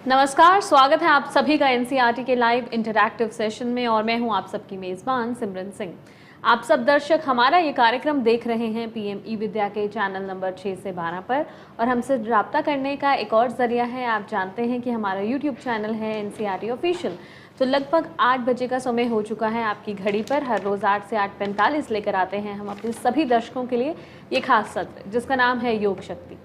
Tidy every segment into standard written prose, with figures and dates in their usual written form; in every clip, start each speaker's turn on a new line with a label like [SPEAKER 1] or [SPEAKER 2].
[SPEAKER 1] नमस्कार, स्वागत है आप सभी का एनसीईआरटी के लाइव इंटरैक्टिव सेशन में और मैं हूं आप सबकी मेज़बान सिमरन सिंह। आप सब दर्शक हमारा ये कार्यक्रम देख रहे हैं पीएम ई विद्या के चैनल नंबर 6 से 12 पर और हमसे रब्ता करने का एक और ज़रिया है। आप जानते हैं कि हमारा यूट्यूब चैनल है एनसीईआरटी ऑफिशियल। तो लगभग 8 बजे का समय हो चुका है आपकी घड़ी पर। हर रोज़ 8 से 8:45 लेकर आते हैं हम अपने सभी दर्शकों के लिए ये खास सत्र जिसका नाम है योग शक्ति।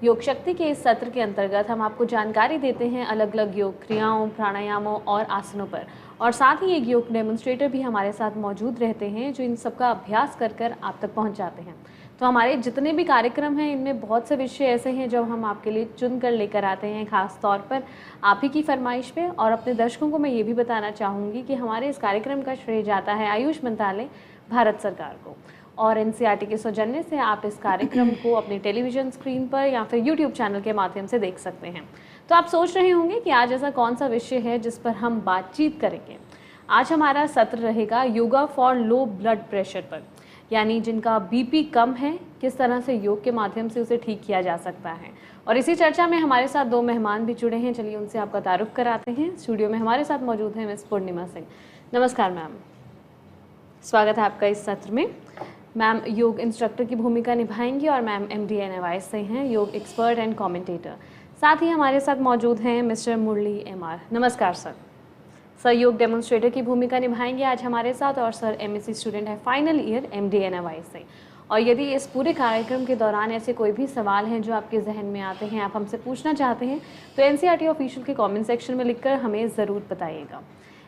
[SPEAKER 1] योग शक्ति के इस सत्र के अंतर्गत हम आपको जानकारी देते हैं अलग अलग योग क्रियाओं, प्राणायामों और आसनों पर, और साथ ही एक योग डेमोन्स्ट्रेटर भी हमारे साथ मौजूद रहते हैं जो इन सब का अभ्यास कर कर आप तक पहुंच जाते हैं। तो हमारे जितने भी कार्यक्रम हैं इनमें बहुत से विषय ऐसे हैं जो हम आपके लिए चुन कर लेकर आते हैं खास तौर पर आप ही की फरमाइश पे। और अपने दर्शकों को मैं ये भी बताना चाहूँगी कि हमारे इस कार्यक्रम का श्रेय जाता है आयुष मंत्रालय, भारत सरकार को। और एनसीईआरटी के सौजन्य से आप इस कार्यक्रम को अपने टेलीविज़न स्क्रीन पर या फिर यूट्यूब चैनल के माध्यम से देख सकते हैं। तो आप सोच रहे होंगे कि आज ऐसा कौन सा विषय है जिस पर हम बातचीत करेंगे। आज हमारा सत्र रहेगा yoga for low blood pressure पर, यानी जिनका बीपी कम है किस तरह से योग के माध्यम से उसे ठीक किया जा सकता है। और इसी चर्चा में हमारे साथ 2 मेहमान भी जुड़े हैं। चलिए उनसे आपका तारुफ कराते हैं। स्टूडियो में हमारे साथ मौजूद हैं मिस पूर्णिमा सिंह। नमस्कार मैम, स्वागत है आपका इस सत्र में। मैम योग इंस्ट्रक्टर की भूमिका निभाएंगी और मैम एमडी एनवाईएस से हैं, योग एक्सपर्ट एंड कमेंटेटर। साथ ही हमारे साथ मौजूद हैं मिस्टर मुरली एमआर। नमस्कार सर। सर योग डेमोन्स्ट्रेटर की भूमिका निभाएंगे आज हमारे साथ और सर एमएससी स्टूडेंट है फाइनल ईयर एमडी एनवाईएस से। और यदि इस पूरे कार्यक्रम के दौरान ऐसे कोई भी सवाल हैं जो आपके जहन में आते हैं, आप हमसे पूछना चाहते हैं, तो एनसीईआरटी ऑफिशियल के कमेंट सेक्शन में लिखकर हमें ज़रूर बताइएगा।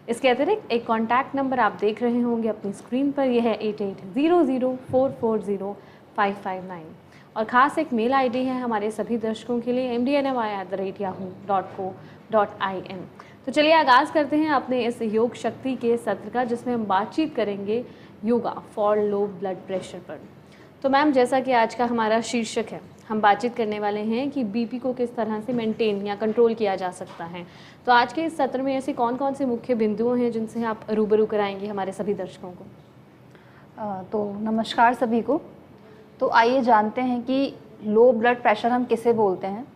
[SPEAKER 1] इसके अतिरिक्त एक कॉन्टैक्ट नंबर आप देख रहे होंगे अपनी स्क्रीन पर, यह है 8800440559 और ख़ास एक मेल आईडी है हमारे सभी दर्शकों के लिए mdny@yahoo.co.in। तो चलिए आगाज़ करते हैं अपने इस योग शक्ति के सत्र का जिसमें हम बातचीत करेंगे yoga for low blood pressure पर। तो मैम जैसा कि आज का हमारा शीर्षक है, हम बातचीत करने वाले हैं कि बीपी को किस तरह से मेंटेन या कंट्रोल किया जा सकता है। तो आज के इस सत्र में ऐसे कौन कौन से मुख्य बिंदु हैं जिनसे आप रूबरू कराएंगे हमारे सभी दर्शकों को।
[SPEAKER 2] तो नमस्कार सभी को। तो आइए जानते हैं कि लो ब्लड प्रेशर हम किसे बोलते हैं।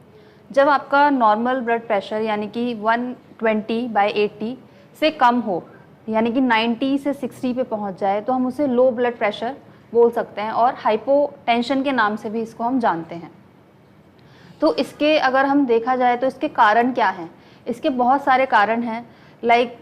[SPEAKER 2] जब आपका नॉर्मल ब्लड प्रेशर यानी कि 120/80 से कम हो, यानी कि 90 से 60 पे पहुंच जाए, तो हम उसे लो ब्लड प्रेशर बोल सकते हैं और हाइपोटेंशन के नाम से भी इसको हम जानते हैं। तो इसके अगर हम देखा जाए तो इसके कारण क्या हैं। इसके बहुत सारे कारण हैं। लाइक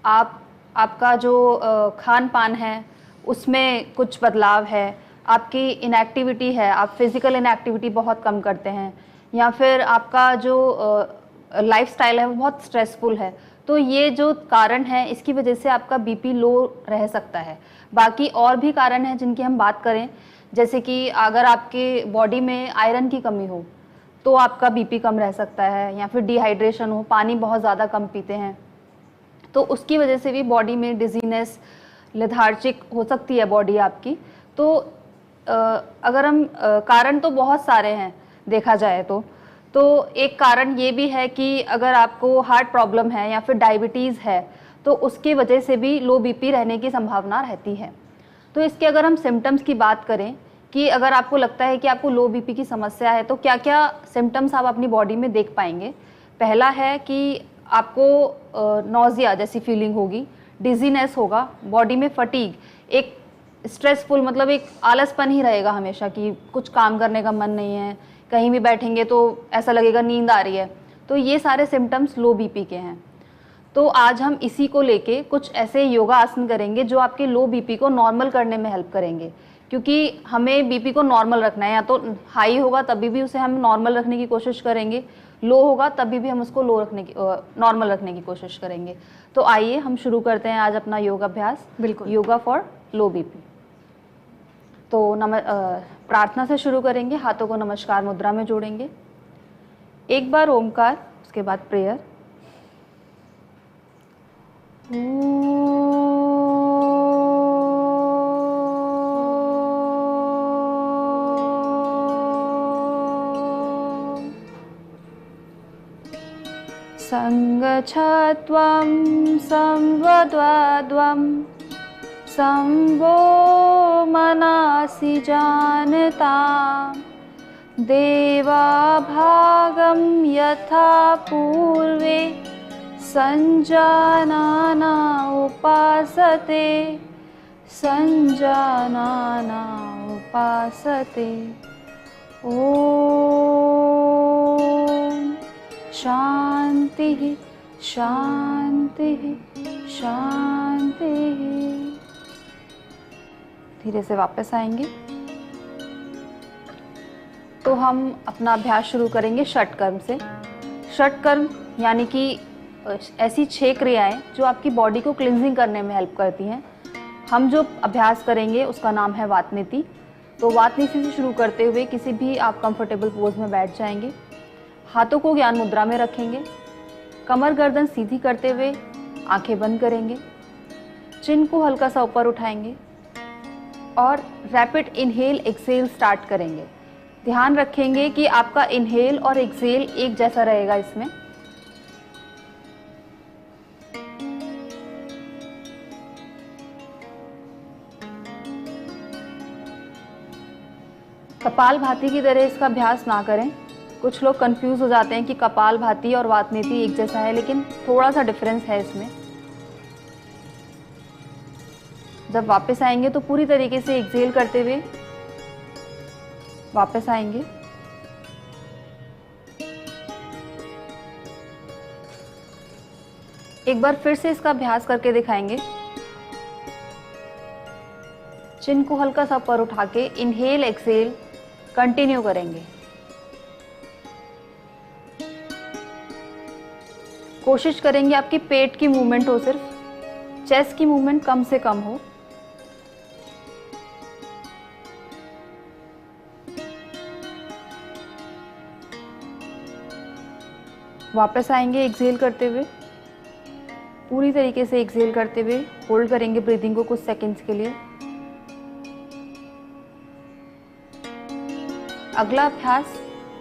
[SPEAKER 2] आपका जो खान पान है उसमें कुछ बदलाव है, आपकी इनएक्टिविटी है, आप फिज़िकल इनएक्टिविटी बहुत कम करते हैं, या फिर आपका जो लाइफस्टाइल है वो बहुत स्ट्रेसफुल है। तो ये जो कारण है इसकी वजह से आपका बीपी लो रह सकता है। बाकी और भी कारण हैं जिनकी हम बात करें, जैसे कि अगर आपके बॉडी में आयरन की कमी हो तो आपका बीपी कम रह सकता है, या फिर डिहाइड्रेशन हो, पानी बहुत ज़्यादा कम पीते हैं तो उसकी वजह से भी बॉडी में डिजीनेस, लेथार्जिक हो सकती है बॉडी आपकी। तो अगर हम कारण तो बहुत सारे हैं देखा जाए तो एक कारण ये भी है कि अगर आपको हार्ट प्रॉब्लम है या फिर डायबिटीज़ है तो उसकी वजह से भी लो बीपी रहने की संभावना रहती है। तो इसके अगर हम सिम्टम्स की बात करें कि अगर आपको लगता है कि आपको लो बीपी की समस्या है तो क्या क्या सिम्टम्स आप अपनी बॉडी में देख पाएंगे। पहला है कि आपको नौजिया जैसी फीलिंग होगी, डिजीनेस होगा, बॉडी में फटीग, एक स्ट्रेसफुल मतलब एक आलसपन ही रहेगा हमेशा कि कुछ काम करने का मन नहीं है, कहीं भी बैठेंगे तो ऐसा लगेगा नींद आ रही है। तो ये सारे सिम्टम्स लो बीपी के हैं। तो आज हम इसी को लेके कुछ ऐसे योगा आसन करेंगे जो आपके लो बीपी को नॉर्मल करने में हेल्प करेंगे, क्योंकि हमें बीपी को नॉर्मल रखना है। या तो हाई होगा तभी भी उसे हम नॉर्मल रखने की कोशिश करेंगे, लो होगा तभी भी हम उसको नॉर्मल रखने की कोशिश करेंगे। तो आइए हम शुरू करते हैं आज अपना योग अभ्यास।
[SPEAKER 1] बिल्कुल,
[SPEAKER 2] योगा फॉर लो बीपी। तो प्रार्थना से शुरू करेंगे। हाथों को नमस्कार मुद्रा में जोड़ेंगे। एक बार ओमकार, उसके बाद प्रेयर। संगच्छत्वं संवद्वाद्वं संवो मनासि जानतां देवाभागं यथा पूर्वे संजानाना उपासते संजानाना उपासते। ॐ शान्तिः शान्तिः शान्तिः। धीरे से वापस आएंगे। तो हम अपना अभ्यास शुरू करेंगे षटकर्म से। षटकर्म यानी कि ऐसी 6 क्रियाएं जो आपकी बॉडी को क्लिनजिंग करने में हेल्प करती हैं। हम जो अभ्यास करेंगे उसका नाम है वात नीति। तो वात नीति से शुरू करते हुए किसी भी आप कंफर्टेबल पोज में बैठ जाएंगे। हाथों को ज्ञान मुद्रा में रखेंगे। कमर गर्दन सीधी करते हुए आंखें बंद करेंगे। चिन को हल्का सा ऊपर उठाएंगे और रैपिड इनहेल एक्सेल स्टार्ट करेंगे। ध्यान रखेंगे कि आपका इनहेल और एक्सेल एक जैसा रहेगा। इसमें कपालभाति की तरह इसका अभ्यास ना करें। कुछ लोग कंफ्यूज हो जाते हैं कि कपालभाति और वात नीति एक जैसा है, लेकिन थोड़ा सा डिफरेंस है इसमें। जब वापस आएंगे तो पूरी तरीके से एक्सेल करते हुए वापस आएंगे। एक बार फिर से इसका अभ्यास करके दिखाएंगे। चिन को हल्का सा ऊपर उठा के इनहेल एक्सेल कंटिन्यू करेंगे। कोशिश करेंगे आपकी पेट की मूवमेंट हो, सिर्फ चेस्ट की मूवमेंट कम से कम हो। वापस आएंगे एक्सेल करते हुए। पूरी तरीके से एक्सेल करते हुए होल्ड करेंगे ब्रीदिंग को कुछ सेकंड्स के लिए। अगला अभ्यास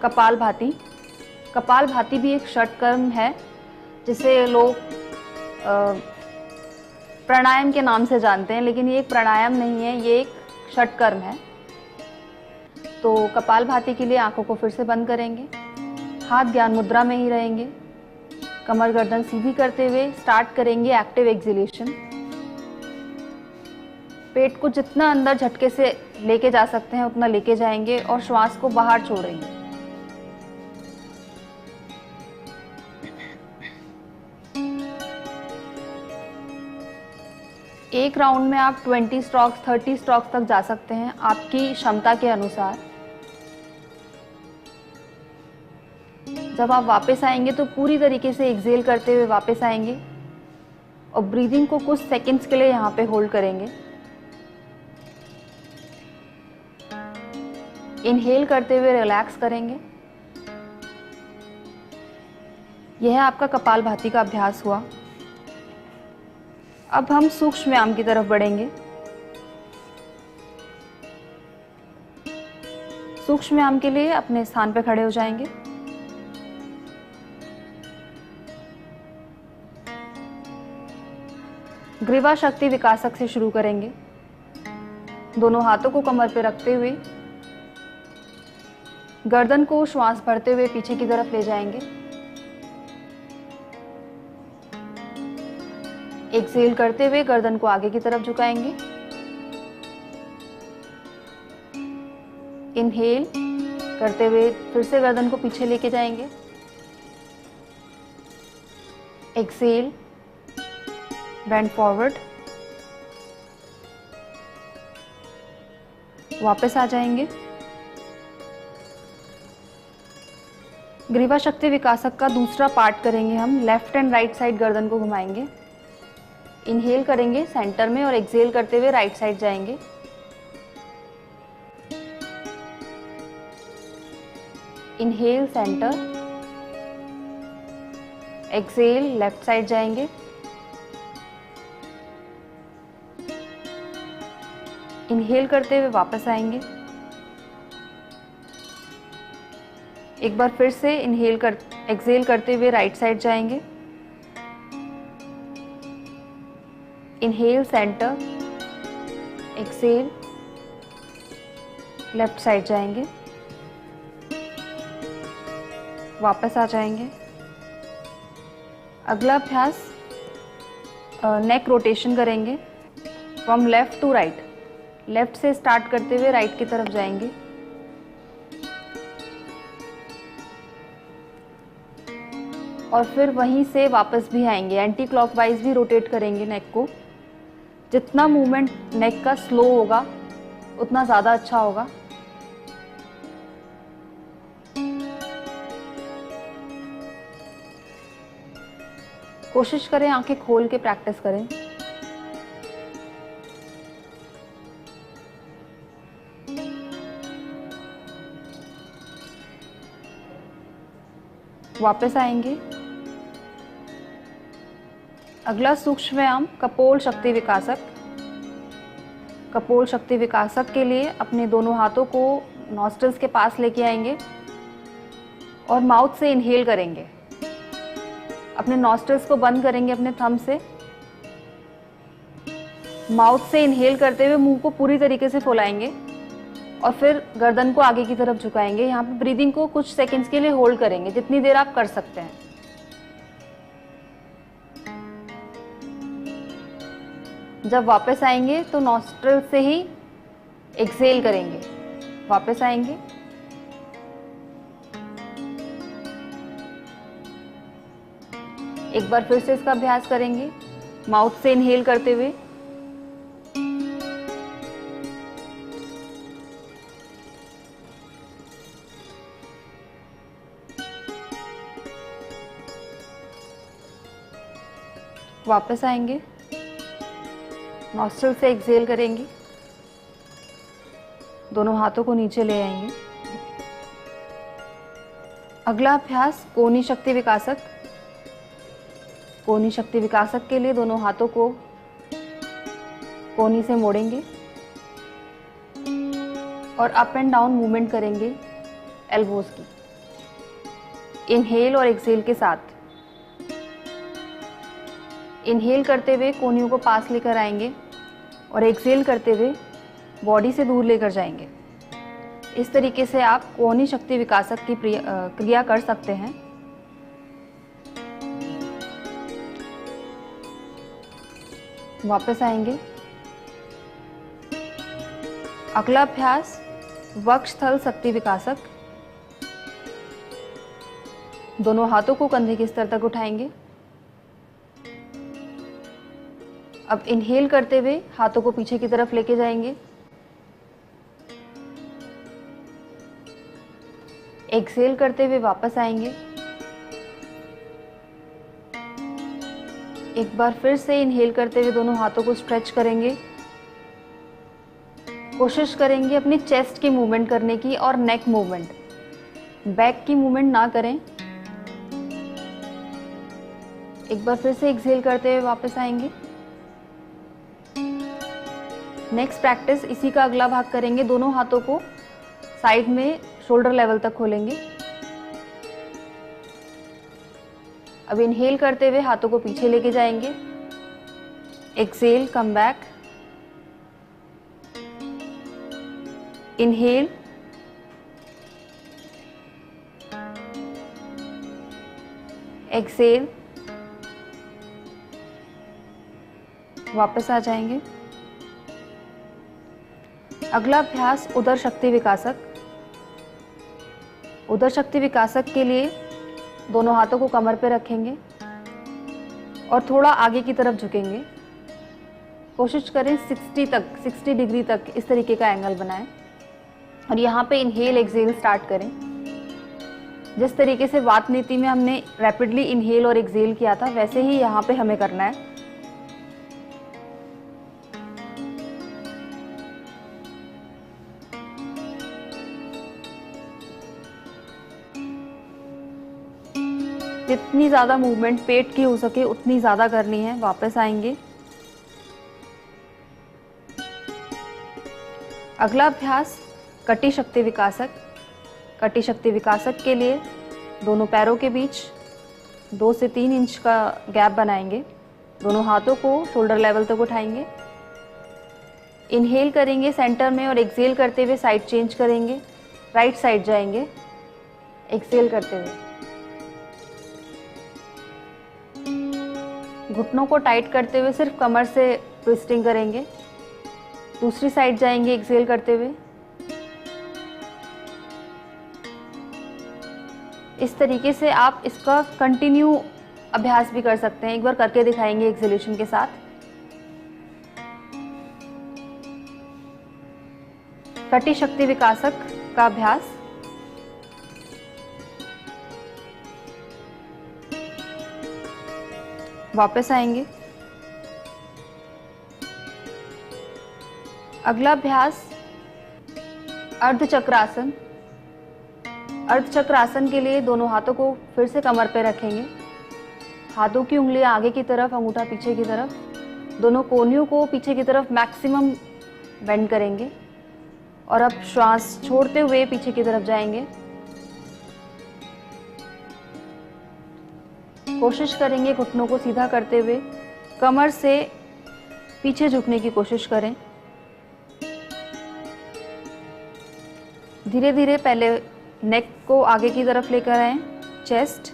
[SPEAKER 2] कपालभाति। कपालभाति भी एक षटकर्म है जिसे लोग प्राणायाम के नाम से जानते हैं, लेकिन ये एक प्राणायाम नहीं है, ये एक षटकर्म है। तो कपालभाति के लिए आंखों को फिर से बंद करेंगे। हाथ ज्ञान मुद्रा में ही रहेंगे। कमर गर्दन सीधी करते हुए स्टार्ट करेंगे एक्टिव एक्सहेलेशन। पेट को जितना अंदर झटके से लेके जा सकते हैं उतना लेके जाएंगे और श्वास को बाहर छोड़ेंगे। एक राउंड में आप 20 स्ट्रोक्स 30 स्ट्रोक्स तक जा सकते हैं, आपकी क्षमता के अनुसार। जब आप वापस आएंगे तो पूरी तरीके से एक्सेल करते हुए वापस आएंगे और ब्रीदिंग को कुछ सेकंड्स के लिए यहाँ पे होल्ड करेंगे। इनहेल करते हुए रिलैक्स करेंगे। यह आपका कपालभाति का अभ्यास हुआ। अब हम सूक्ष्म व्यायाम की तरफ बढ़ेंगे। सूक्ष्म व्यायाम के लिए अपने स्थान पर खड़े हो जाएंगे। ग्रीवा शक्ति विकासक से शुरू करेंगे। दोनों हाथों को कमर पर रखते हुए गर्दन को श्वास भरते हुए पीछे की तरफ ले जाएंगे। एक्सेल करते हुए गर्दन को आगे की तरफ झुकाएंगे। इनहेल करते हुए फिर से गर्दन को पीछे लेके जाएंगे। एक्सेल, बेंड फॉरवर्ड, वापस आ जाएंगे। ग्रीवा शक्ति विकासक का दूसरा पार्ट करेंगे हम। लेफ्ट एंड राइट साइड गर्दन को घुमाएंगे। इनहेल करेंगे सेंटर में और एक्सेल करते हुए राइट साइड जाएंगे। Inhale centre, exhale left side जाएंगे। इनहेल करते हुए वापस आएंगे। एक बार फिर से एक्सेल करते हुए राइट साइड जाएंगे। Inhale centre, exhale left side जाएंगे। वापस आ जाएंगे। अगला अभ्यास नेक रोटेशन करेंगे from left to right. Left से स्टार्ट करते हुए राइट की तरफ जाएंगे। और फिर वहीं से वापस भी आएंगे, एंटी क्लॉकवाइज भी रोटेट करेंगे नेक को। जितना मूवमेंट नेक का स्लो होगा उतना ज़्यादा अच्छा होगा। कोशिश करें आंखें खोल के प्रैक्टिस करें। वापस आएंगे। अगला सूक्ष्म व्यायाम कपोल शक्ति विकासक। कपोल शक्ति विकासक के लिए अपने दोनों हाथों को नॉस्ट्रल्स के पास लेके आएंगे और माउथ से इनहेल करेंगे। अपने नॉस्ट्रल्स को बंद करेंगे अपने थंब से। माउथ से इनहेल करते हुए मुंह को पूरी तरीके से फुलाएंगे और फिर गर्दन को आगे की तरफ झुकाएंगे। यहाँ पे ब्रीदिंग को कुछ सेकंड्स के लिए होल्ड करेंगे, जितनी देर आप कर सकते हैं। जब वापस आएंगे तो नॉस्ट्रल से ही एक्सहेल करेंगे। वापस आएंगे। एक बार फिर से इसका अभ्यास करेंगे, माउथ से इनहेल करते हुए। वापस आएंगे, नॉस्ट्रल से एक्सहेल करेंगे, दोनों हाथों को नीचे ले आएंगे। अगला अभ्यास कोनी शक्ति विकासक। कोनी शक्ति विकासक के लिए दोनों हाथों को कोनी से मोड़ेंगे और अप एंड डाउन मूवमेंट करेंगे एल्बोज की, इनहेल और एक्सहेल के साथ। इनहेल करते हुए कोनियों को पास लेकर आएंगे और एक्सहेल करते हुए बॉडी से दूर लेकर जाएंगे। इस तरीके से आप कोनी शक्ति विकासक की क्रिया कर सकते हैं। वापस आएंगे। अगला अभ्यास वक्षस्थल शक्ति विकासक। दोनों हाथों को कंधे के स्तर तक उठाएंगे। अब इनहेल करते हुए हाथों को पीछे की तरफ लेके जाएंगे। एक्सहेल करते हुए वापस आएंगे। एक बार फिर से इनहेल करते हुए दोनों हाथों को स्ट्रेच करेंगे। कोशिश करेंगे अपनी चेस्ट की मूवमेंट करने की और नेक मूवमेंट, बैक की मूवमेंट ना करें। एक बार फिर से एक्सहेल करते हुए वापस आएंगे। नेक्स्ट प्रैक्टिस इसी का अगला भाग करेंगे। दोनों हाथों को साइड में शोल्डर लेवल तक खोलेंगे। अब इनहेल करते हुए हाथों को पीछे लेके जाएंगे। Exhale, come back. Inhale, exhale, वापस आ जाएंगे। अगला अभ्यास उदर शक्ति विकासक। उदर शक्ति विकासक के लिए दोनों हाथों को कमर पे रखेंगे और थोड़ा आगे की तरफ झुकेंगे। कोशिश करें 60 डिग्री तक इस तरीके का एंगल बनाएं और यहाँ पे इनहेल एक्सहेल स्टार्ट करें। जिस तरीके से वात नीति में हमने रैपिडली इनहेल और एक्सहेल किया था, वैसे ही यहाँ पे हमें करना है। जितनी ज़्यादा मूवमेंट पेट की हो सके उतनी ज़्यादा करनी है। वापस आएंगे। अगला अभ्यास कटी शक्ति विकासक। कटी शक्ति विकासक के लिए दोनों पैरों के बीच 2 से 3 इंच का गैप बनाएंगे। दोनों हाथों को शोल्डर लेवल तक उठाएंगे। इनहेल करेंगे सेंटर में और एक्सहेल करते हुए साइड चेंज करेंगे, राइट साइड जाएंगे। एक्सहेल करते हुए घुटनों को टाइट करते हुए सिर्फ कमर से ट्विस्टिंग करेंगे। दूसरी साइड जाएंगे एक्सेल करते हुए। इस तरीके से आप इसका कंटिन्यू अभ्यास भी कर सकते हैं। एक बार करके दिखाएंगे एक्सेलेशन के साथ। कटी शक्ति विकासक का अभ्यास। वापस आएंगे। अगला अभ्यास अर्धचक्रासन। अर्धचक्रासन के लिए दोनों हाथों को फिर से कमर पे रखेंगे। हाथों की उंगलियां आगे की तरफ, अंगूठा पीछे की तरफ। दोनों कोहनियों को पीछे की तरफ मैक्सिमम बेंड करेंगे और अब श्वास छोड़ते हुए पीछे की तरफ जाएंगे। कोशिश करेंगे घुटनों को सीधा करते हुए कमर से पीछे झुकने की कोशिश करें। धीरे धीरे पहले नेक को आगे की तरफ लेकर आएं, चेस्ट,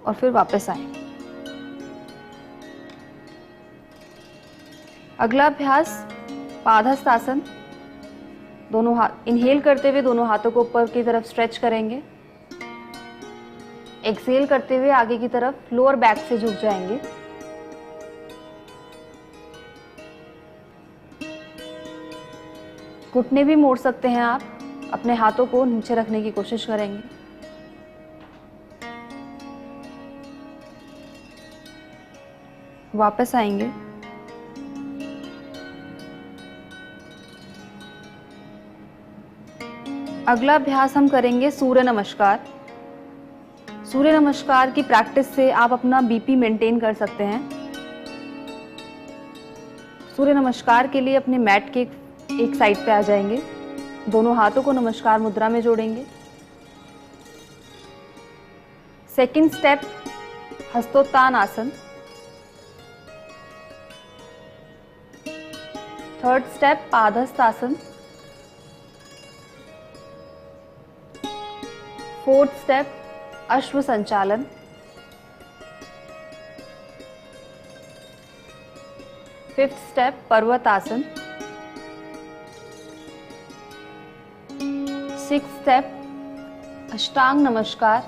[SPEAKER 2] और फिर वापस आएं। अगला अभ्यास पादहस्तासन। दोनों हाथ इनहेल करते हुए दोनों हाथों को ऊपर की तरफ स्ट्रेच करेंगे। एक्सहेल करते हुए आगे की तरफ लोअर बैक से झुक जाएंगे। घुटने भी मोड़ सकते हैं आप। अपने हाथों को नीचे रखने की कोशिश करेंगे। वापस आएंगे। अगला अभ्यास हम करेंगे सूर्य नमस्कार। सूर्य नमस्कार की प्रैक्टिस से आप अपना बीपी मेंटेन कर सकते हैं। सूर्य नमस्कार के लिए अपने मैट के एक साइड पे आ जाएंगे। दोनों हाथों को नमस्कार मुद्रा में जोड़ेंगे। सेकंड स्टेप हस्तोत्तान आसन। थर्ड स्टेप पादहस्तासन। फोर्थ स्टेप अश्व संचालन। फिफ्थ स्टेप पर्वतासन। सिक्स्थ स्टेप अष्टांग नमस्कार।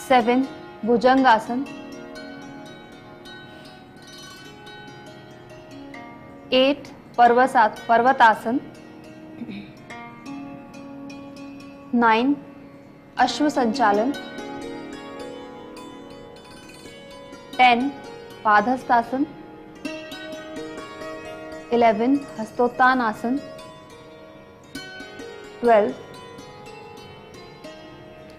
[SPEAKER 2] सेवन भुजंगासन। 8 पर्वतासन। 9 अश्व संचालन। 10 पादहस्तासन। 11 हस्तोत्तान आसन। 12।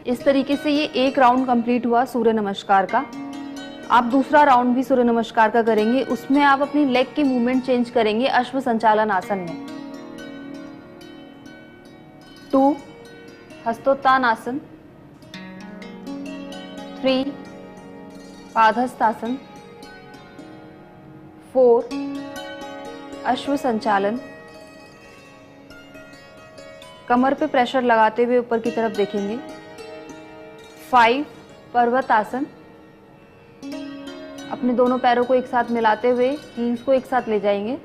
[SPEAKER 2] इस तरीके से ये एक राउंड कंप्लीट हुआ सूर्य नमस्कार का। आप दूसरा राउंड भी सूर्य नमस्कार का करेंगे। उसमें आप अपनी लेग की मूवमेंट चेंज करेंगे अश्व संचालन आसन में। 2 हस्तोत्तान आसन। 3 पादहस्तासन। 4 अश्व संचालन। कमर पे प्रेशर लगाते हुए ऊपर की तरफ देखेंगे। 5 पर्वतासन। अपने दोनों पैरों को एक साथ मिलाते हुए हील्स को एक साथ ले जाएंगे।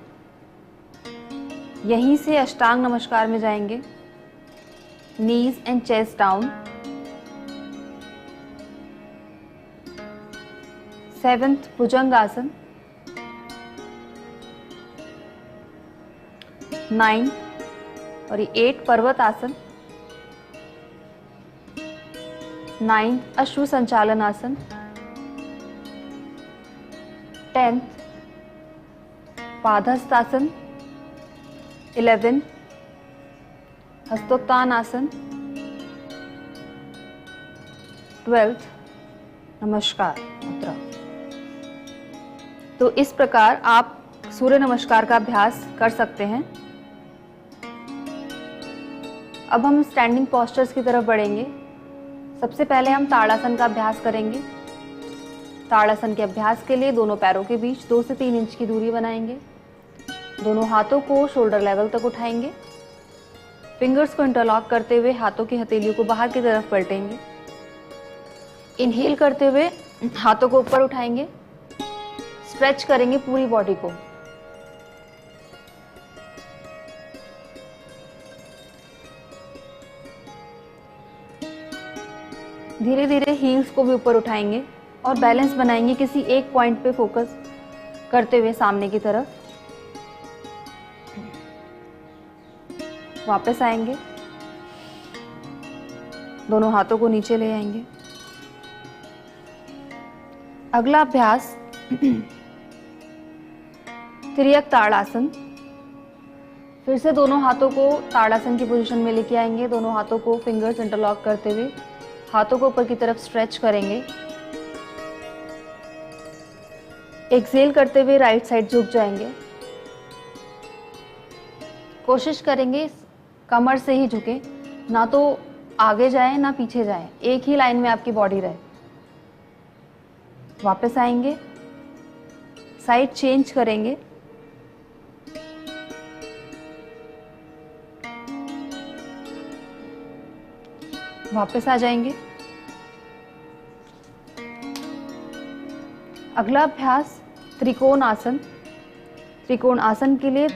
[SPEAKER 2] यहीं से अष्टांग नमस्कार में जाएंगे। Knees and chest down. 7th भुजंगासन। 9 और 8 पर्वतासन। 9 अश्व संचालन आसन। 10th पादहस्तासन। 11 हस्तोत्तान आसन। 12th नमस्कार मुद्रा। तो इस प्रकार आप सूर्य नमस्कार का अभ्यास कर सकते हैं। अब हम स्टैंडिंग पोस्चर्स की तरफ बढ़ेंगे। सबसे पहले हम ताड़ासन का अभ्यास करेंगे। ताड़ासन के अभ्यास के लिए दोनों पैरों के बीच 2 से 3 इंच की दूरी बनाएंगे। दोनों हाथों को शोल्डर लेवल तक उठाएंगे। फिंगर्स को इंटरलॉक करते हुए हाथों की हथेलियों को बाहर की तरफ पलटेंगे। इनहेल करते हुए हाथों को ऊपर उठाएंगे, स्ट्रेच करेंगे पूरी बॉडी को। धीरे धीरे हील्स को भी ऊपर उठाएंगे और बैलेंस बनाएंगे किसी एक पॉइंट पे फोकस करते हुए सामने की तरफ। वापस आएंगे, दोनों हाथों को नीचे ले आएंगे। अगला अभ्यास तिर्यक ताड़ासन। फिर से दोनों हाथों को ताड़ासन की पोजीशन में लेके आएंगे। दोनों हाथों को फिंगर्स इंटरलॉक करते हुए हाथों को ऊपर की तरफ स्ट्रेच करेंगे। एक्सेल करते हुए राइट साइड झुक जाएंगे। कोशिश करेंगे कमर से ही झुके, ना तो आगे जाए ना पीछे जाए, एक ही लाइन में आपकी बॉडी रहे। वापस आएंगे, साइड चेंज करेंगे। वापस आ जाएंगे। अगला अभ्यास त्रिकोण आसन। त्रिकोण आसन के लिए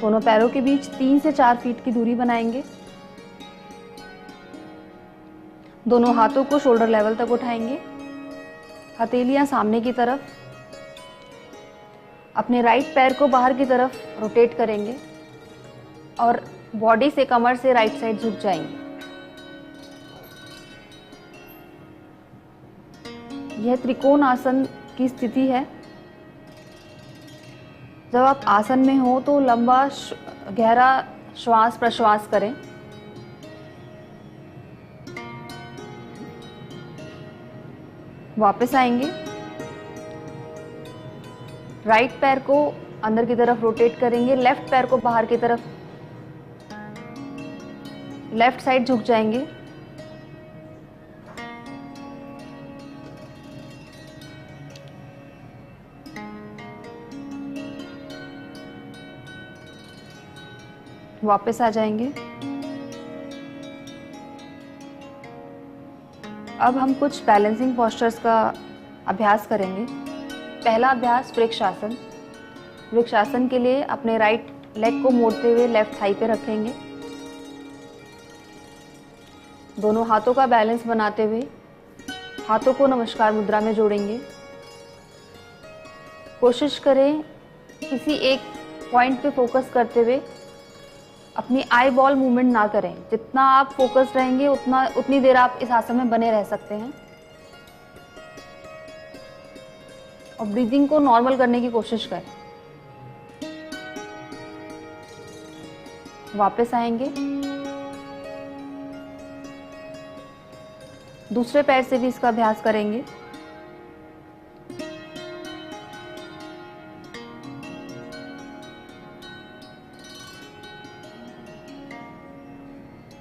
[SPEAKER 2] दोनों पैरों के बीच 3 से 4 फीट की दूरी बनाएंगे। दोनों हाथों को शोल्डर लेवल तक उठाएंगे, हथेलियां सामने की तरफ। अपने राइट पैर को बाहर की तरफ रोटेट करेंगे और बॉडी से कमर से राइट साइड झुक जाएंगे। यह त्रिकोण आसन की स्थिति है। जब आप आसन में हो तो लंबा गहरा श्वास प्रश्वास करें। वापस आएंगे, राइट पैर को अंदर की तरफ रोटेट करेंगे, लेफ्ट पैर को बाहर की तरफ, लेफ्ट साइड झुक जाएंगे। वापस आ जाएंगे। अब हम कुछ बैलेंसिंग पोस्चर्स का अभ्यास करेंगे। पहला अभ्यास वृक्षासन। वृक्षासन के लिए अपने राइट लेग को मोड़ते हुए लेफ्ट थाई पे रखेंगे। दोनों हाथों का बैलेंस बनाते हुए हाथों को नमस्कार मुद्रा में जोड़ेंगे। कोशिश करें किसी एक पॉइंट पे फोकस करते हुए अपनी आई बॉल मूवमेंट ना करें। जितना आप फोकस रहेंगे उतनी देर आप इस आसन में बने रह सकते हैं। और ब्रीदिंग को नॉर्मल करने की कोशिश करें। वापस आएंगे, दूसरे पैर से भी इसका अभ्यास करेंगे।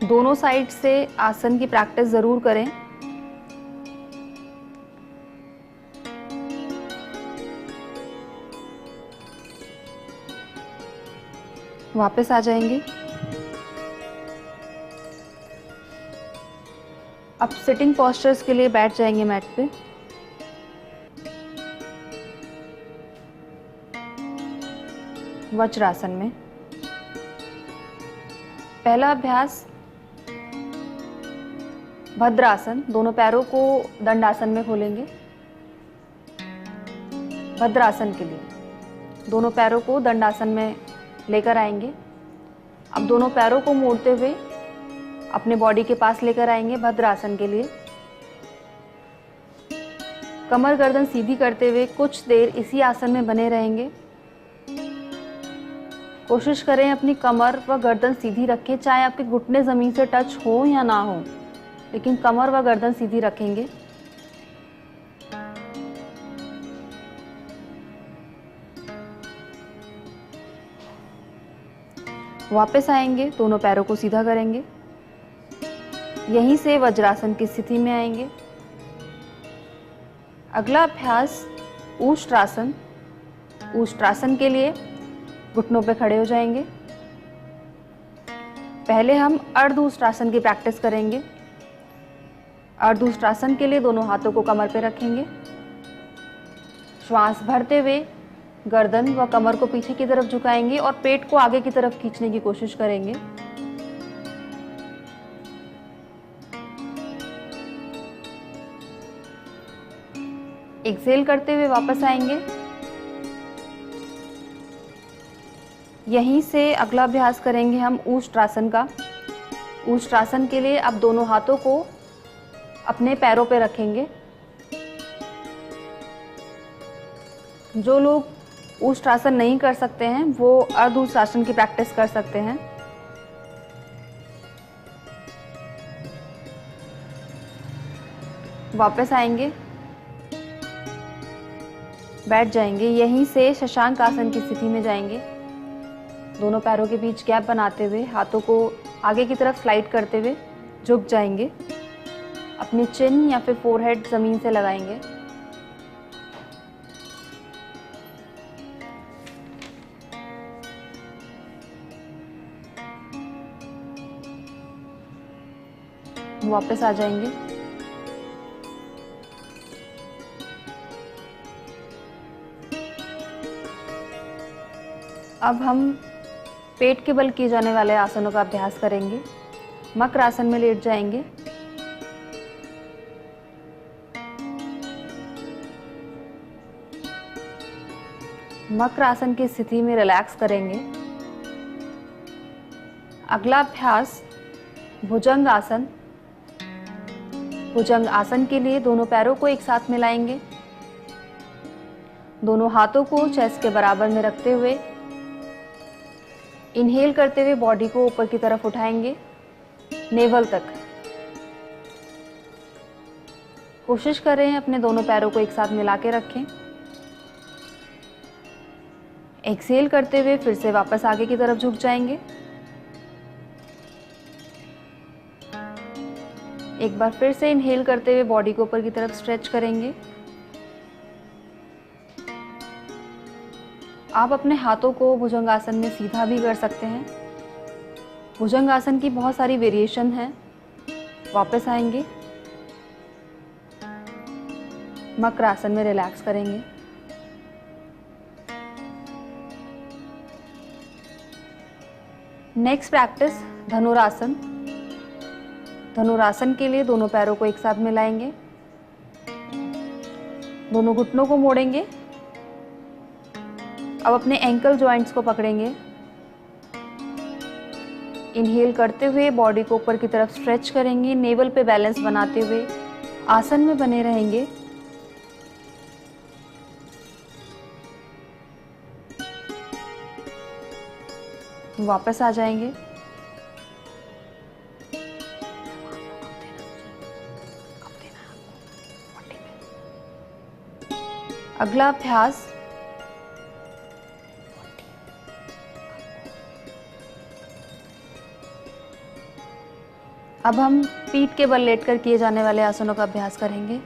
[SPEAKER 2] दोनों साइड से आसन की प्रैक्टिस जरूर करें। वापस आ जाएंगे। अब सिटिंग पोस्चर्स के लिए बैठ जाएंगे मैट पे। वज्रासन में पहला अभ्यास भद्रासन। दोनों पैरों को दंडासन में खोलेंगे। भद्रासन के लिए दोनों पैरों को दंडासन में लेकर आएंगे। अब दोनों पैरों को मोड़ते हुए अपने बॉडी के पास लेकर आएंगे भद्रासन के लिए। कमर गर्दन सीधी करते हुए कुछ देर इसी आसन में बने रहेंगे। कोशिश करें अपनी कमर व गर्दन सीधी रखें, चाहे आपके घुटने जमीन से टच हो या ना हो, लेकिन कमर व गर्दन सीधी रखेंगे। वापस आएंगे, दोनों पैरों को सीधा करेंगे। यहीं से वज्रासन की स्थिति में आएंगे। अगला अभ्यास ऊष्ट्रासन। ऊष्ट्रासन के लिए घुटनों पे खड़े हो जाएंगे। पहले हम अर्धउष्ट्रासन की प्रैक्टिस करेंगे। अर्धउष्ट्रासन के लिए दोनों हाथों को कमर पे रखेंगे। श्वास भरते हुए गर्दन व कमर को पीछे की तरफ झुकाएंगे और पेट को आगे की तरफ खींचने की कोशिश करेंगे। एक्सेल करते हुए वापस आएंगे। यहीं से अगला अभ्यास करेंगे हम ऊष्ट्रासन का। ऊष्ट्रासन के लिए आप दोनों हाथों को अपने पैरों पे रखेंगे। जो लोग ऊष्ट्रासन नहीं कर सकते हैं वो अर्धउष्ट्रासन की प्रैक्टिस कर सकते हैं। वापस आएंगे, बैठ जाएंगे। यहीं से शशांक आसन की स्थिति में जाएंगे। दोनों पैरों के बीच गैप बनाते हुए हाथों को आगे की तरफ स्लाइड करते हुए झुक जाएंगे। अपनी चिन या फिर फोरहेड जमीन से लगाएंगे। वापस आ जाएंगे। अब हम पेट के बल किए जाने वाले आसनों का अभ्यास करेंगे। मकर आसन में लेट जाएंगे। मकर आसन की स्थिति में रिलैक्स करेंगे। अगला अभ्यास भुजंग आसन। भुजंग आसन के लिए दोनों पैरों को एक साथ मिलाएंगे। दोनों हाथों को चेस्ट के बराबर में रखते हुए इनहेल करते हुए बॉडी को ऊपर की तरफ उठाएंगे, नेवल तक। कोशिश कर रहे हैं अपने दोनों पैरों को एक साथ मिला के रखें। एक्सेल करते हुए फिर से वापस आगे की तरफ झुक जाएंगे। एक बार फिर से इनहेल करते हुए बॉडी को ऊपर की तरफ स्ट्रेच करेंगे। आप अपने हाथों को भुजंग आसन में सीधा भी कर सकते हैं। भुजंग आसन की बहुत सारी वेरिएशन है। वापस आएंगे, मकर आसन में रिलैक्स करेंगे। नेक्स्ट प्रैक्टिस धनुरासन। धनुरासन के लिए दोनों पैरों को एक साथ मिलाएंगे। दोनों घुटनों को मोड़ेंगे। अब अपने एंकल जॉइंट्स को पकड़ेंगे। इनहेल करते हुए बॉडी को ऊपर की तरफ स्ट्रेच करेंगे। नेवल पे बैलेंस बनाते हुए आसन में बने रहेंगे। वापस आ जाएंगे। अगला अभ्यास अब हम पीठ के बल लेटकर किए जाने वाले आसनों का अभ्यास करेंगे।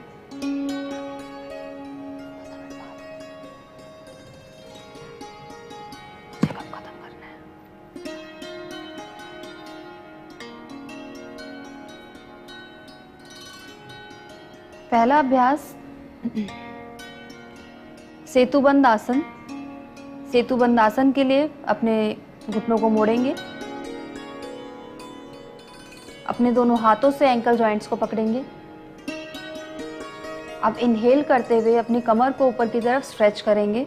[SPEAKER 2] पहला अभ्यास सेतुबंद आसन। सेतुबंद आसन के लिए अपने घुटनों को मोड़ेंगे। अपने दोनों हाथों से एंकल जॉइंट्स को पकड़ेंगे। अब इनहेल करते हुए अपनी कमर को ऊपर की तरफ स्ट्रेच करेंगे।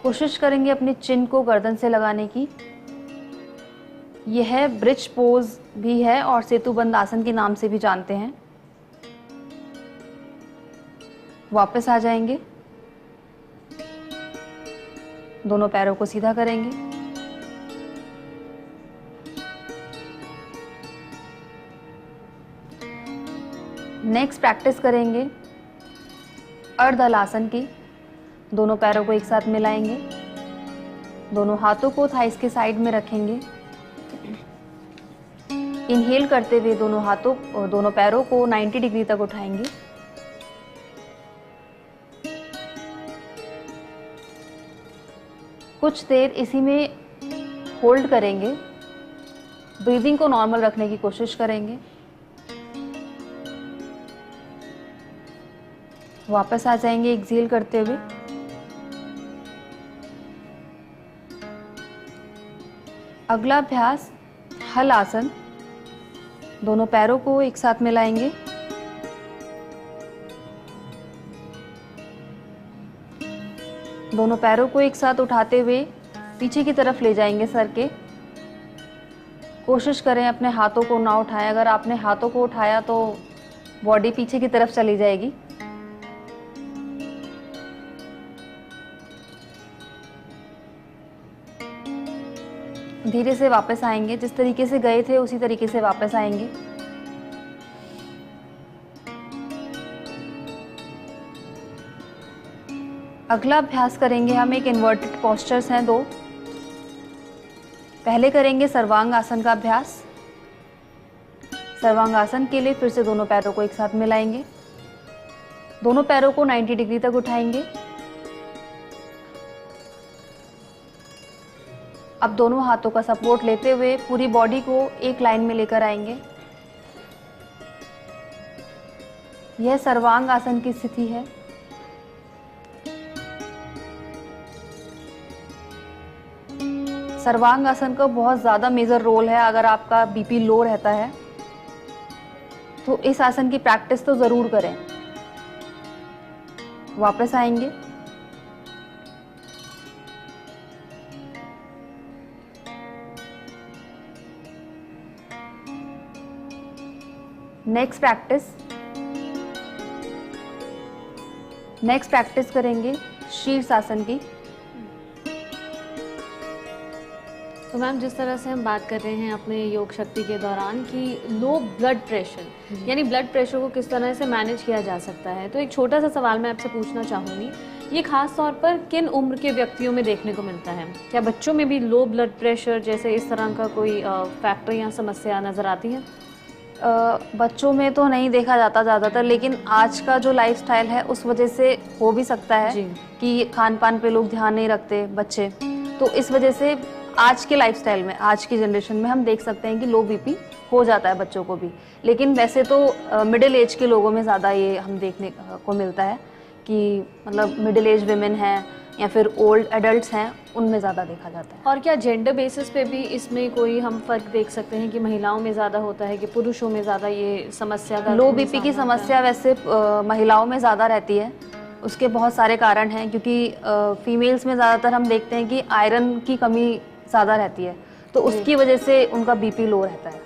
[SPEAKER 2] कोशिश करेंगे अपनी चिन को गर्दन से लगाने की। यह ब्रिज पोज भी है और सेतुबंद आसन के नाम से भी जानते हैं। वापस आ जाएंगे। दोनों पैरों को सीधा करेंगे। नेक्स्ट प्रैक्टिस करेंगे अर्धहलासन की। दोनों पैरों को एक साथ मिलाएंगे। दोनों हाथों को थाइस के साइड में रखेंगे। इनहेल करते हुए दोनों पैरों को 90 डिग्री तक उठाएंगे। कुछ देर इसी में होल्ड करेंगे, ब्रीदिंग को नॉर्मल रखने की कोशिश करेंगे। वापस आ जाएंगे एक्सहेल करते हुए। अगला अभ्यास हल आसन। दोनों पैरों को एक साथ मिलाएंगे। दोनों पैरों को एक साथ उठाते हुए पीछे की तरफ ले जाएंगे सर के। कोशिश करें अपने हाथों को ना उठाएं। अगर आपने हाथों को उठाया तो बॉडी पीछे की तरफ चली जाएगी। धीरे से वापस आएंगे, जिस तरीके से गए थे उसी तरीके से वापस आएंगे। अगला अभ्यास करेंगे हम एक इन्वर्टेड पोस्चर्स हैं 2। पहले करेंगे सर्वांग आसन का अभ्यास। सर्वांग आसन के लिए फिर से दोनों पैरों को एक साथ मिलाएंगे। दोनों पैरों को 90 डिग्री तक उठाएंगे। अब दोनों हाथों का सपोर्ट लेते हुए पूरी बॉडी को एक लाइन में लेकर आएंगे। यह सर्वांग आसन की स्थिति है। सर्वांग आसन का बहुत ज़्यादा मेजर रोल है। अगर आपका बीपी लो रहता है तो इस आसन की प्रैक्टिस तो ज़रूर करें। वापस आएंगे। नेक्स्ट प्रैक्टिस करेंगे शीर्षासन की।
[SPEAKER 1] तो मैम, जिस तरह से हम बात कर रहे हैं अपने योग शक्ति के दौरान कि लो ब्लड प्रेशर यानी ब्लड प्रेशर को किस तरह से मैनेज किया जा सकता है, तो एक छोटा सा सवाल मैं आपसे पूछना चाहूँगी। ये खास तौर पर किन उम्र के व्यक्तियों में देखने को मिलता है? क्या बच्चों में भी लो ब्लड प्रेशर जैसे इस तरह का कोई फैक्टर या समस्या नज़र आती है?
[SPEAKER 2] बच्चों में तो नहीं देखा जाता ज़्यादातर, लेकिन आज का जो लाइफस्टाइल है उस वजह से हो भी सकता है कि खान पान पे लोग ध्यान नहीं रखते बच्चे, तो इस वजह से आज के लाइफस्टाइल में, आज की जनरेशन में हम देख सकते हैं कि लो बीपी हो जाता है बच्चों को भी। लेकिन वैसे तो मिडिल एज के लोगों में ज़्यादा ये हम देखने को मिलता है कि मतलब मिडिल एज विमेन हैं या फिर ओल्ड एडल्ट्स हैं, उनमें ज़्यादा देखा जाता है।
[SPEAKER 1] और क्या जेंडर बेसिस पे भी इसमें कोई हम फ़र्क देख सकते हैं कि महिलाओं में ज़्यादा होता है कि पुरुषों में ज़्यादा ये समस्या का
[SPEAKER 2] लो बीपी की समस्या वैसे महिलाओं में ज़्यादा रहती है। उसके बहुत सारे कारण हैं, क्योंकि फीमेल्स में ज़्यादातर हम देखते हैं कि आयरन की कमी ज़्यादा रहती है, तो उसकी वजह से उनका बीपी लो रहता है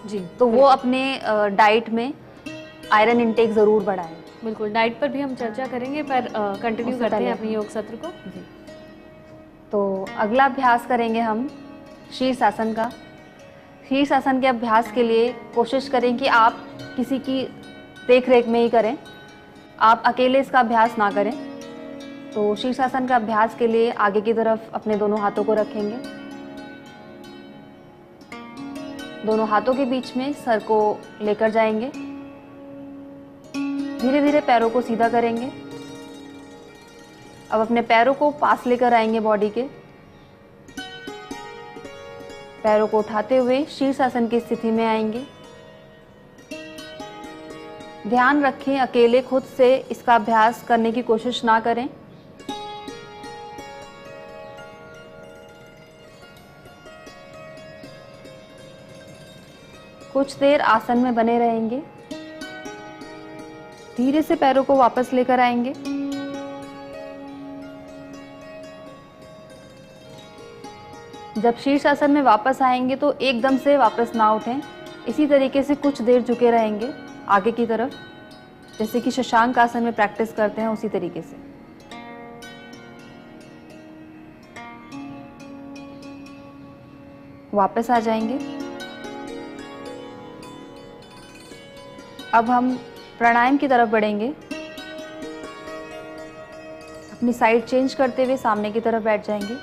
[SPEAKER 2] जी। तो वो अपने डाइट में आयरन इंटेक ज़रूर बढ़ाएं।
[SPEAKER 1] बिल्कुल, डाइट पर भी हम चर्चा करेंगे, पर कंटिन्यू करते हैं अपने योग सत्र को जी।
[SPEAKER 2] तो अगला अभ्यास करेंगे हम शीर्षासन का। शीर्षासन के अभ्यास के लिए कोशिश करें कि आप किसी की देख रेख में ही करें, आप अकेले इसका अभ्यास ना करें। तो शीर्षासन का अभ्यास के लिए आगे की तरफ अपने दोनों हाथों को रखेंगे। दोनों हाथों के बीच में सर को लेकर जाएंगे। धीरे धीरे पैरों को सीधा करेंगे। अब अपने पैरों को पास लेकर आएंगे बॉडी के। पैरों को उठाते हुए शीर्षासन की स्थिति में आएंगे। ध्यान रखें, अकेले खुद से इसका अभ्यास करने की कोशिश ना करें। कुछ देर आसन में बने रहेंगे। धीरे से पैरों को वापस लेकर आएंगे। जब शीर्षासन में वापस आएंगे तो एकदम से वापस ना उठें। इसी तरीके से कुछ देर झुके रहेंगे आगे की तरफ, जैसे कि शशांक आसन में प्रैक्टिस करते हैं उसी तरीके से। वापस आ जाएंगे। अब हम प्राणायाम की तरफ बढ़ेंगे। अपनी साइड चेंज करते हुए सामने की तरफ बैठ जाएंगे।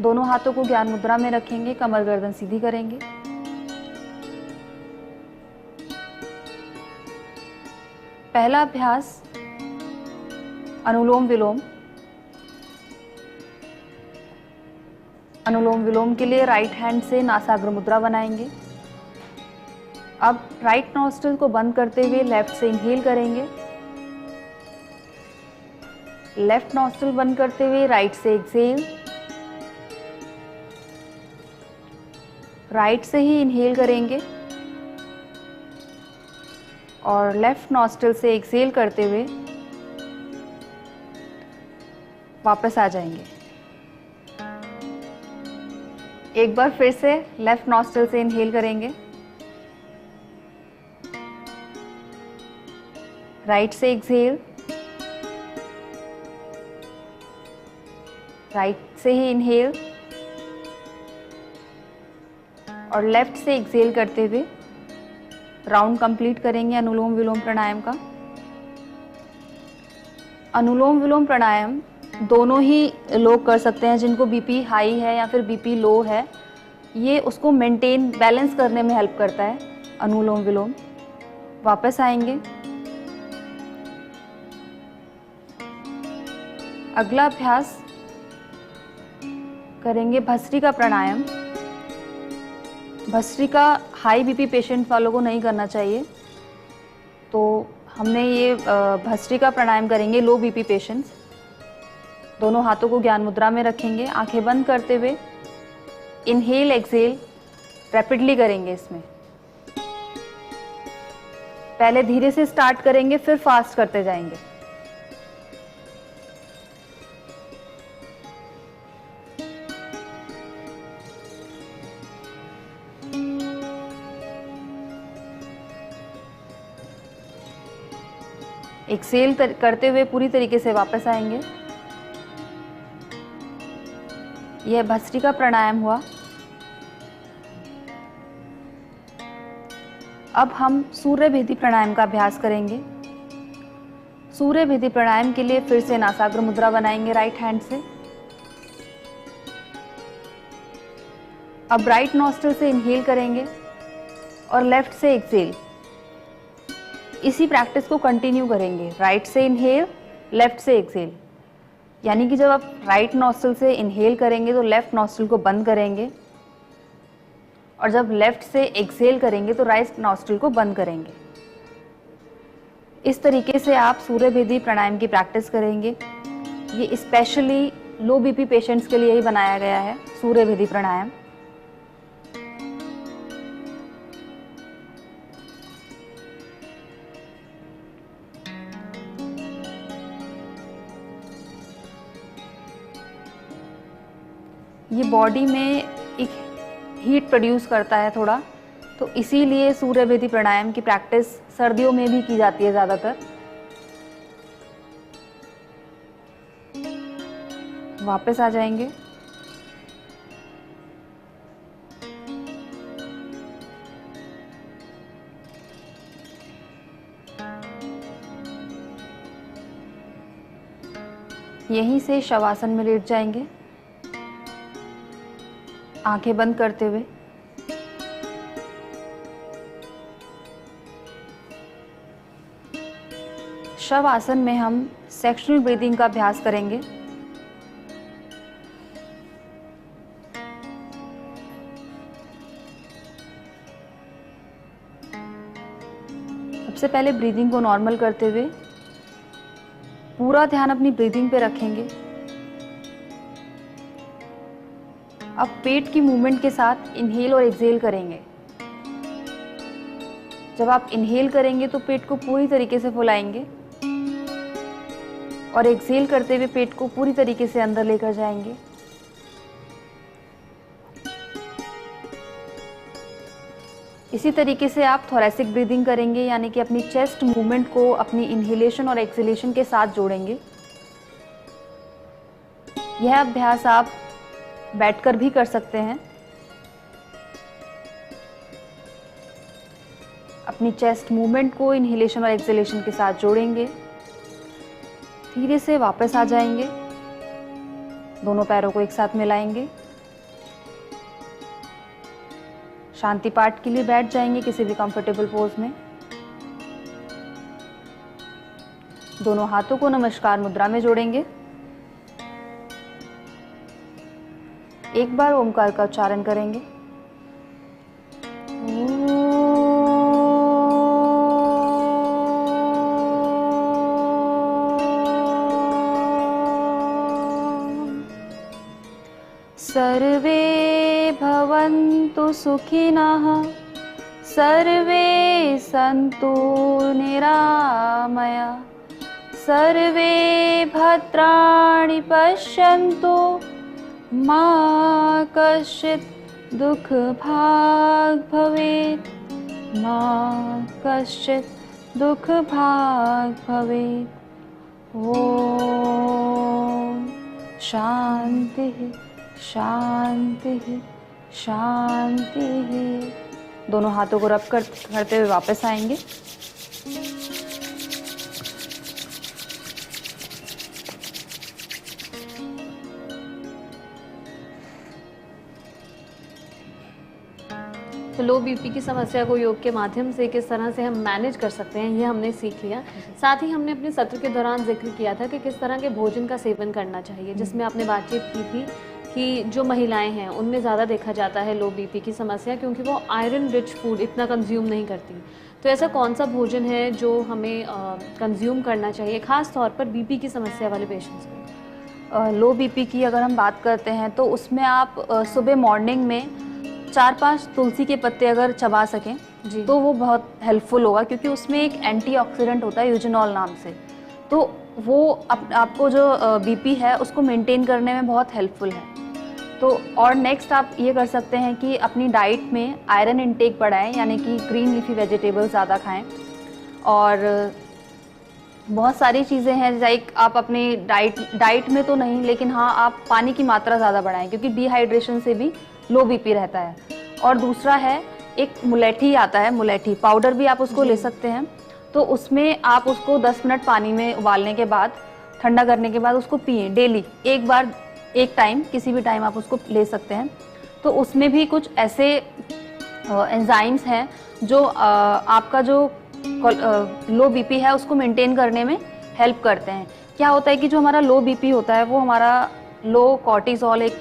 [SPEAKER 2] दोनों हाथों को ज्ञान मुद्रा में रखेंगे, कमर गर्दन सीधी करेंगे। पहला अभ्यास अनुलोम विलोम। अनुलोम विलोम के लिए राइट हैंड से नासाग्र मुद्रा बनाएंगे। अब राइट नॉस्ट्रिल को बंद करते हुए लेफ्ट से इनहेल करेंगे। लेफ्ट नॉस्ट्रिल बंद करते हुए राइट से एक्सहेल। राइट से ही इनहेल करेंगे और लेफ्ट नॉस्ट्रिल से एक्सहेल करते हुए वापस आ जाएंगे। एक बार फिर से लेफ्ट नॉस्ट्रिल से इनहेल करेंगे, राइट से एक्सहेल, राइट से ही इनहेल और लेफ्ट से एक्सहेल करते हुए राउंड कंप्लीट करेंगे अनुलोम विलोम प्राणायाम का। अनुलोम विलोम प्राणायाम दोनों ही लोग कर सकते हैं, जिनको बीपी हाई है या फिर बीपी लो है। ये उसको मेंटेन बैलेंस करने में हेल्प करता है अनुलोम विलोम। वापस आएंगे। अगला अभ्यास करेंगे भस्त्रिका प्राणायाम। भस्त्रिका हाई बीपी पेशेंट वालों को नहीं करना चाहिए, तो हमने ये भस्त्रिका प्राणायाम करेंगे लो बीपी पेशेंट्स। दोनों हाथों को ज्ञान मुद्रा में रखेंगे, आंखें बंद करते हुए इनहेल एक्सहेल रैपिडली करेंगे। इसमें पहले धीरे से स्टार्ट करेंगे, फिर फास्ट करते जाएंगे। एक्सहेल करते हुए पूरी तरीके से वापस आएंगे। यह भस्त्रिका प्राणायाम हुआ। अब हम सूर्य भेदी प्राणायाम का अभ्यास करेंगे। सूर्य भेदी प्राणायाम के लिए फिर से नासाग्र मुद्रा बनाएंगे राइट हैंड से। अब राइट नॉस्ट्रिल से इनहेल करेंगे और लेफ्ट से एक्सहेल। इसी प्रैक्टिस को कंटिन्यू करेंगे, राइट से इनहेल, लेफ्ट से एक्सहेल। यानी कि जब आप राइट नॉस्ट्रिल से इनहेल करेंगे तो लेफ्ट नॉस्ट्रिल को बंद करेंगे और जब लेफ्ट से एक्सहेल करेंगे तो राइट नॉस्ट्रिल को बंद करेंगे। इस तरीके से आप सूर्य भेदी प्राणायाम की प्रैक्टिस करेंगे। ये स्पेशली लो बीपी पेशेंट्स के लिए ही बनाया गया है सूर्य भेदी प्राणायाम। ये बॉडी में एक हीट प्रोड्यूस करता है थोड़ा, तो इसीलिए सूर्य भेदी प्राणायाम की प्रैक्टिस सर्दियों में भी की जाती है ज़्यादातर। वापस आ जाएंगे। यहीं से शवासन में लेट जाएंगे, आंखें बंद करते हुए। शव आसन में हम सेक्शनल ब्रीदिंग का अभ्यास करेंगे। सबसे पहले ब्रीदिंग को नॉर्मल करते हुए पूरा ध्यान अपनी ब्रीदिंग पे रखेंगे। अब पेट की मूवमेंट के साथ इनहेल और एक्सहेल करेंगे। जब आप इनहेल करेंगे तो पेट को पूरी तरीके से फुलाएंगे और एक्सहेल करते हुए पेट को पूरी तरीके से अंदर लेकर जाएंगे। इसी तरीके से आप थोरैसिक ब्रीदिंग करेंगे, यानी कि अपनी चेस्ट मूवमेंट को अपनी इनहेलेशन और एक्सहेलेशन के साथ जोड़ेंगे। यह अभ्यास आप बैठकर भी कर सकते हैं। अपनी चेस्ट मूवमेंट को इनहेलेशन और एक्सहेलेशन के साथ जोड़ेंगे। धीरे से वापस आ जाएंगे। दोनों पैरों को एक साथ मिलाएंगे। शांति पाठ के लिए बैठ जाएंगे किसी भी कंफर्टेबल पोज में। दोनों हाथों को नमस्कार मुद्रा में जोड़ेंगे। एक बार ओमकार का उच्चारण करेंगे। सर्वे भवन्तु सुखिनः, सर्वे सन्तु निरामया, सर्वे भद्राणि पश्यन्तु, मा कश्चित् दुःखभाग् भवेत्, मा कश्चित् दुःखभाग् भवेत्। ॐ शान्तिः शान्तिः शान्तिः। दोनों हाथों को रब करते हुए वापस आएंगे।
[SPEAKER 1] तो लो बीपी की समस्या को योग के माध्यम से किस तरह से हम मैनेज कर सकते हैं, ये हमने सीख लिया। साथ ही हमने अपने सत्र के दौरान जिक्र किया था कि किस तरह के भोजन का सेवन करना चाहिए, जिसमें आपने बातचीत की थी कि जो महिलाएं हैं उनमें ज़्यादा देखा जाता है लो बीपी की समस्या, क्योंकि वो आयरन रिच फूड इतना कंज्यूम नहीं करती। तो ऐसा कौन सा भोजन है जो हमें कंज्यूम करना चाहिए, ख़ास तौर पर बीपी की समस्या वाले पेशेंट्स को?
[SPEAKER 2] लो बीपी की अगर हम बात करते हैं तो उसमें आप सुबह मॉर्निंग में 4-5 तुलसी के पत्ते अगर चबा सकें
[SPEAKER 1] जी,
[SPEAKER 2] तो वो बहुत हेल्पफुल होगा, क्योंकि उसमें एक एंटीऑक्सीडेंट होता है यूजेनॉल नाम से। तो वो आपको जो बीपी है उसको मेंटेन करने में बहुत हेल्पफुल है। तो और नेक्स्ट आप ये कर सकते हैं कि अपनी डाइट में आयरन इंटेक बढ़ाएं, यानी कि ग्रीन लीफी वेजिटेबल्स ज़्यादा खाएं। और बहुत सारी चीज़ें हैं, लाइक आप अपनी डाइट में तो नहीं, लेकिन हाँ आप पानी की मात्रा ज़्यादा बढ़ाएं, क्योंकि डिहाइड्रेशन से भी लो बीपी रहता है। और दूसरा है एक मुलेठी आता है, मुलेठी पाउडर भी आप उसको ले सकते हैं। तो उसमें आप उसको 10 मिनट पानी में उबालने के बाद, ठंडा करने के बाद उसको पिए डेली, एक बार एक टाइम, किसी भी टाइम आप उसको ले सकते हैं। तो उसमें भी कुछ ऐसे एंजाइम्स हैं जो आपका जो लो बीपी है उसको मेंटेन करने में हेल्प करते हैं। क्या होता है कि जो हमारा लो बीपी होता है वो हमारा लो कॉर्टिसोल एक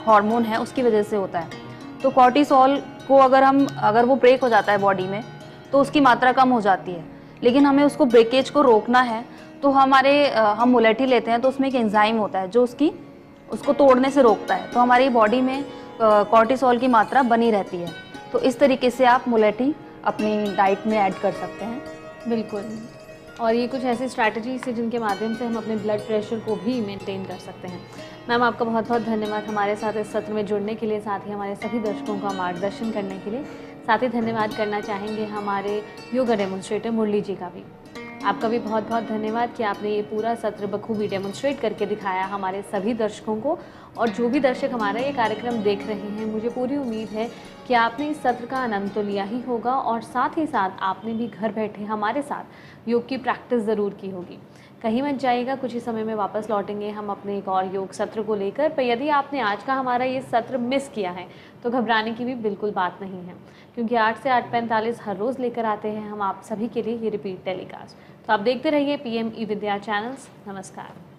[SPEAKER 2] हार्मोन है, उसकी वजह से होता है। तो कॉर्टिसोल को अगर वो ब्रेक हो जाता है बॉडी में तो उसकी मात्रा कम हो जाती है, लेकिन हमें उसको ब्रेकेज को रोकना है। तो हम मुलेठी लेते हैं तो उसमें एक एंजाइम होता है जो उसको तोड़ने से रोकता है, तो हमारी बॉडी में कॉर्टिसोल की मात्रा बनी रहती है। तो इस तरीके से आप मुलेठी अपनी डाइट में ऐड कर सकते हैं।
[SPEAKER 1] बिल्कुल। और ये कुछ ऐसी स्ट्रैटेजीज है जिनके माध्यम से हम अपने ब्लड प्रेशर को भी मेंटेन कर सकते हैं। मैम, आपका बहुत बहुत धन्यवाद हमारे साथ इस सत्र में जुड़ने के लिए, साथ ही हमारे सभी दर्शकों का मार्गदर्शन करने के लिए। साथ ही धन्यवाद करना चाहेंगे हमारे योगा डेमोन्स्ट्रेटर मुरली जी का भी। आपका भी बहुत बहुत धन्यवाद कि आपने ये पूरा सत्र बखूबी डेमोन्स्ट्रेट करके दिखाया हमारे सभी दर्शकों को। और जो भी दर्शक हमारा ये कार्यक्रम देख रहे हैं, मुझे पूरी उम्मीद है कि आपने इस सत्र का आनंद तो लिया ही होगा, और साथ ही साथ आपने भी घर बैठे हमारे साथ योग की प्रैक्टिस ज़रूर की होगी। कहीं मत जाइएगा, कुछ ही समय में वापस लौटेंगे हम अपने एक और योग सत्र को लेकर। पर यदि आपने आज का हमारा ये सत्र मिस किया है तो घबराने की भी बिल्कुल बात नहीं है, क्योंकि 8 से 8:45 हर रोज़ लेकर आते हैं हम आप सभी के लिए ये रिपीट टेलीकास्ट। तो आप देखते रहिए PM ई विद्या चैनल्स। नमस्कार।